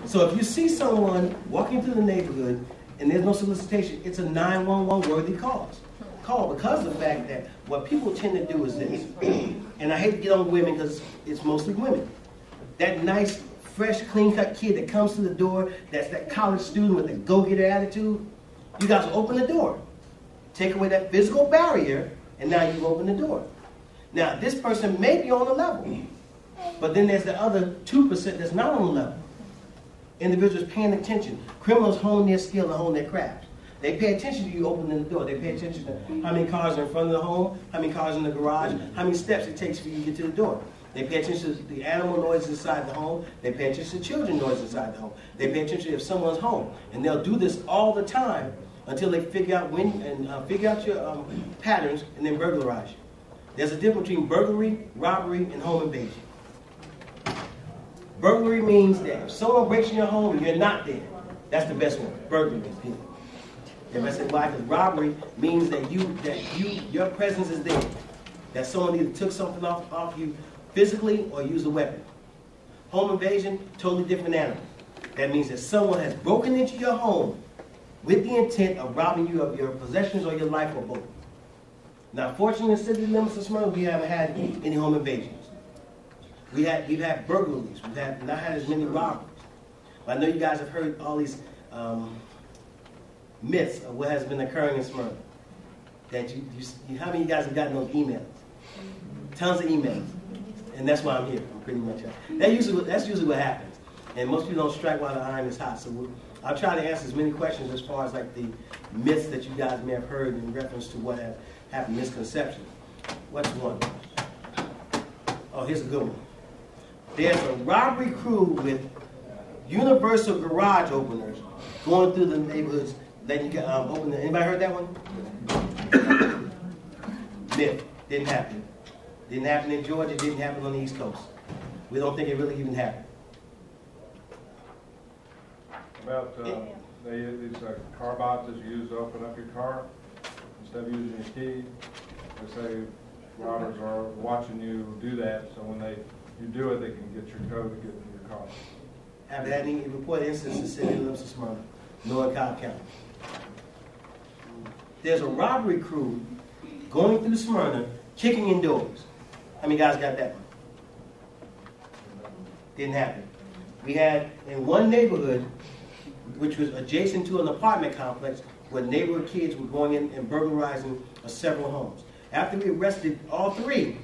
So if you see someone walking through the neighborhood and there's no solicitation, it's a 911 worthy call because of the fact that what people tend to do is this, and I hate to get on women because it's mostly women. That nice, fresh, clean-cut kid that comes to the door, that's that college student with a go-getter attitude, you guys open the door. Take away that physical barrier, and now you open the door. Now, this person may be on the level, but then there's the other 2% that's not on the level. Individuals paying attention. Criminals hone their skill and hone their craft. They pay attention to you opening the door. They pay attention to how many cars are in front of the home, how many cars in the garage, how many steps it takes for you to get to the door. They pay attention to the animal noise inside the home. They pay attention to children noise inside the home. They pay attention if someone's home. And they'll do this all the time until they figure out when and figure out your patterns and then burglarize you. There's a difference between burglary, robbery, and home invasion. Burglary means that if someone breaks in your home and you're not there, that's the best one. Burglary means. If I said why, because robbery means that your presence is there. That someone either took something off you physically or used a weapon. Home invasion, totally different animal. That means that someone has broken into your home with the intent of robbing you of your possessions or your life or both. Now, fortunately, in the city limits of Smyrna, we haven't had any home invasions. We've had burglaries. We've not had as many robberies. But I know you guys have heard all these myths of what has been occurring in Smyrna. That how many of you guys have gotten those emails? Tons of emails. And that's why I'm here, pretty much. That's usually what happens. And most people don't strike while the iron is hot. So I'll try to answer as many questions as far as like the myths that you guys may have heard in reference to what have happened, misconceptions. What's one? Oh, here's a good one. There's a robbery crew with universal garage openers going through the neighborhoods letting you open them. Anybody heard that one? Myth. Didn't happen. Didn't happen in Georgia. Didn't happen on the East Coast. We don't think it really even happened. About these car bots that you use to open up your car, instead of using your key, they say robbers are watching you do that, so when you do it, they can get your code to get into your car. Have had any reported instances in the city limits of Smyrna, nor in Cobb County. There's a robbery crew going through Smyrna, kicking in doors. How many guys got that one? Didn't happen. We had in one neighborhood, which was adjacent to an apartment complex, where neighborhood kids were going in and burglarizing several homes. After we arrested all three,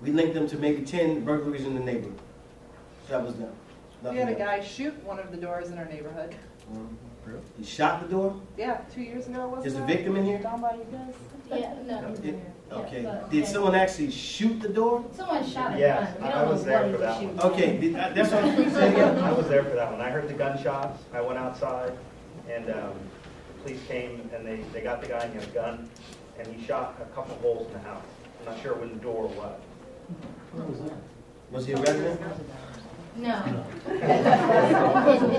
we linked them to maybe 10 burglaries in the neighborhood. So that was done. We had a guy shoot one of the doors in our neighborhood. Really? He shot the door? Yeah, 2 years ago, wasn't it? Is the victim in here? Yeah, no. Okay. Yeah, Did someone actually shoot the door? Someone shot a Yeah, gun. We I don't was know there what for he was that shooting. one. Okay, that's what I'm saying. I was there for that one. I heard the gunshots. I went outside, and the police came, and they got the guy, and he had a gun, and he shot a couple holes in the house. I'm not sure when the door was. What was that? Was he a resident? No. It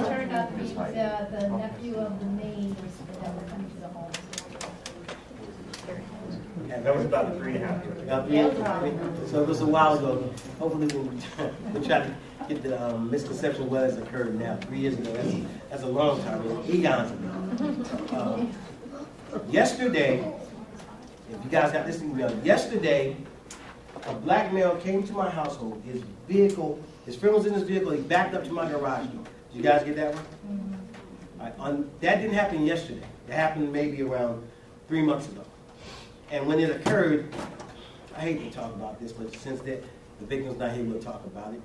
turned out to be the nephew of the maid that were coming to the home. That was about 3.5 years ago. About 3 years ago. So it was a while ago. Hopefully we'll try to get the misconception of what has occurred now. 3 years ago, that's a long time ago. Eons ago. Yesterday, if you guys got this email, yesterday, a black male came to my household. His friend was in his vehicle. He backed up to my garage door. Did you guys get that one? Mm-hmm. All right, that didn't happen yesterday. That happened maybe around 3 months ago. And when it occurred, I hate to talk about this, but since the victim's not here, we'll talk about it.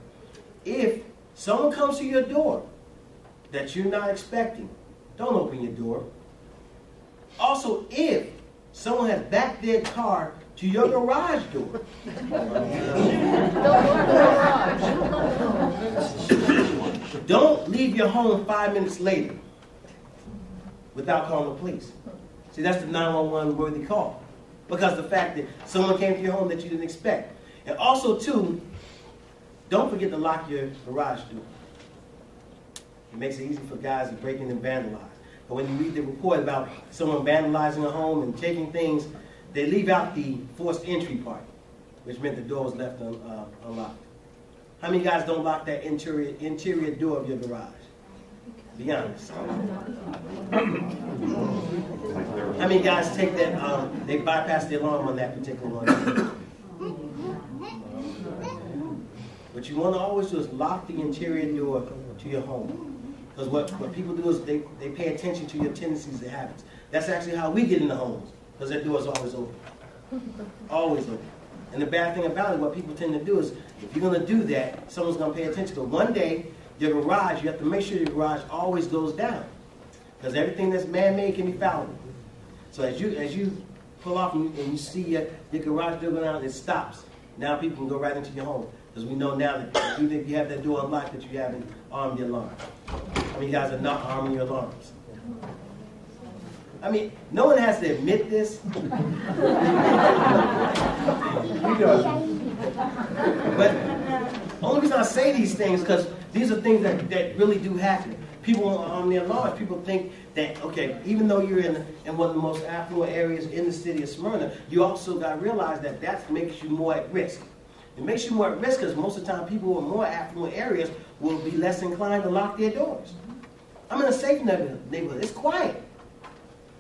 If someone comes to your door that you're not expecting, don't open your door. Also, if someone has backed their car to your garage door, don't leave your home 5 minutes later without calling the police. See, that's the 911 worthy call. Because the fact that someone came to your home that you didn't expect. And also, too, don't forget to lock your garage door. It makes it easy for guys to break in and vandalize. But when you read the report about someone vandalizing a home and taking things, they leave out the forced entry part, which meant the door was left unlocked. How many guys don't lock that interior door of your garage? Be honest. How many guys take that, they bypass the alarm on that particular one? What you want to always do is lock the interior door to your home. Because what people do is they pay attention to your tendencies and habits. That's actually how we get into homes, because that door is always open. Always open. And the bad thing about it, what people tend to do is, if you're going to do that, someone's going to pay attention to it. One day, your garage, you have to make sure your garage always goes down. Because everything that's man-made can be fallible. So as you pull off and you see your garage door go down, it stops. Now people can go right into your home. Because we know now that even if you have that door unlocked, that you haven't armed your alarm. I mean, you guys are not arming your alarms. I mean, no one has to admit this. But the only reason I say these things is because these are things that really do happen. People on their alarms, people think that, okay, even though you're in one of the most affluent areas in the city of Smyrna, you also got to realize that that makes you more at risk. It makes you more at risk because most of the time people in more affluent areas will be less inclined to lock their doors. I'm in a safe neighborhood. It's quiet.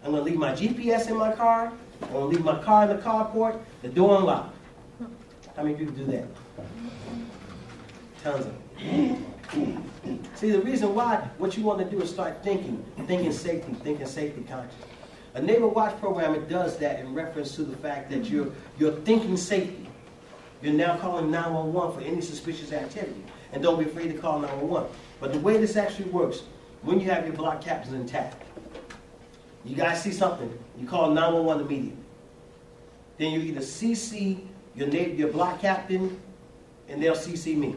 I'm going to leave my GPS in my car. I'm going to leave my car in the carport, the door unlocked. How many people do that? Tons of them. See, the reason why, what you want to do is start thinking safety conscious. A neighbor watch program, it does that in reference to the fact that you're thinking safety. You're now calling 911 for any suspicious activity. And don't be afraid to call 911. But the way this actually works, when you have your block captains intact, you guys see something, you call 911 immediately. Then you either CC your block captain, and they'll CC me.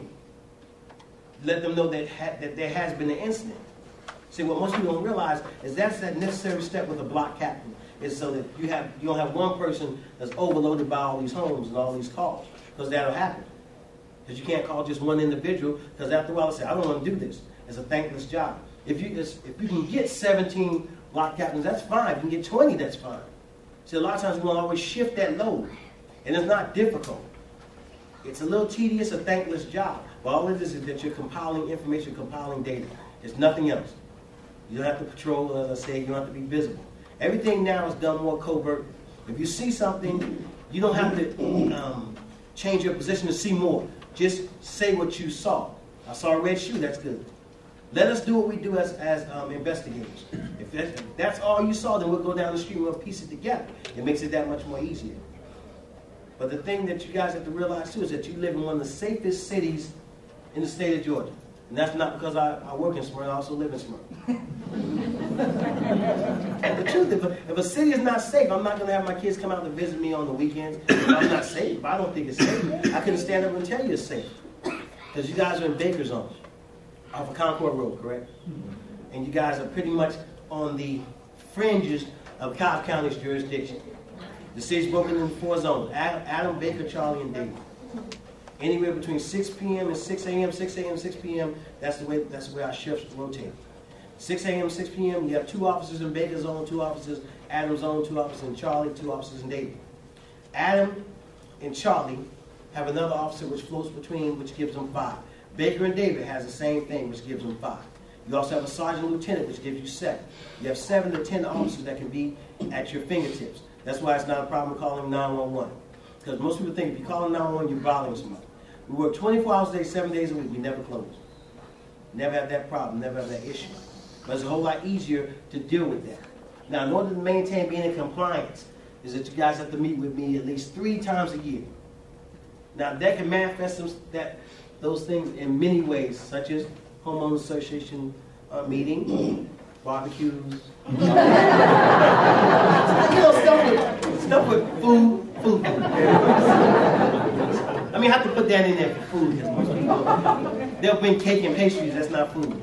Let them know that there has been an incident. See, what most people don't realize is that's that necessary step with a block captain, is so that you don't have one person that's overloaded by all these homes and all these calls, because that'll happen. Because you can't call just one individual, because after a while they say, I don't want to do this. It's a thankless job. If you can get 17 block captains, that's fine. If you can get 20, that's fine. See, a lot of times we want to always shift that load. And it's not difficult. It's a little tedious, a thankless job. But all it is that you're compiling information, compiling data. It's nothing else. You don't have to patrol, as I say, you don't have to be visible. Everything now is done more covert. If you see something, you don't have to change your position to see more. Just say what you saw. I saw a red shoe, that's good. Let us do what we do as investigators. If that's all you saw, then we'll go down the street and we'll piece it together. It makes it that much more easier. But the thing that you guys have to realize too is that you live in one of the safest cities in the state of Georgia. And that's not because I work in Smyrna, I also live in Smyrna. And the truth, if a city is not safe, I'm not going to have my kids come out to visit me on the weekends. If I'm not safe, if I don't think it's safe, I couldn't stand up and tell you it's safe. Because you guys are in Baker Zone, off of Concord Road, correct? And you guys are pretty much on the fringes of Cobb County's jurisdiction. The city's broken into 4 zones: Adam, Baker, Charlie, and Dayton. Anywhere between 6 p.m. and 6 a.m., 6 a.m., 6 p.m., that's the way our shifts rotate. 6 a.m., 6 p.m., you have 2 officers in Baker Zone, 2 officers, Adam Zone, 2 officers in Charlie, 2 officers in Dayton. Adam and Charlie have another officer which floats between, which gives them 5. Baker and David has the same thing, which gives them 5. You also have a sergeant lieutenant, which gives you 7. You have 7 to 10 officers that can be at your fingertips. That's why it's not a problem calling 911. Because most people think if you call 911, you're bothering somebody. We work 24 hours a day, 7 days a week. We never close. Never have that problem, never have that issue. But it's a whole lot easier to deal with that. Now, in order to maintain being in compliance, is that you guys have to meet with me at least 3 times a year. Now, that can manifest those things in many ways, such as homeowners association meeting, barbecues, stuff with food. I mean, I have to put that in there for food, because most people, they'll bring cake and pastries, that's not food.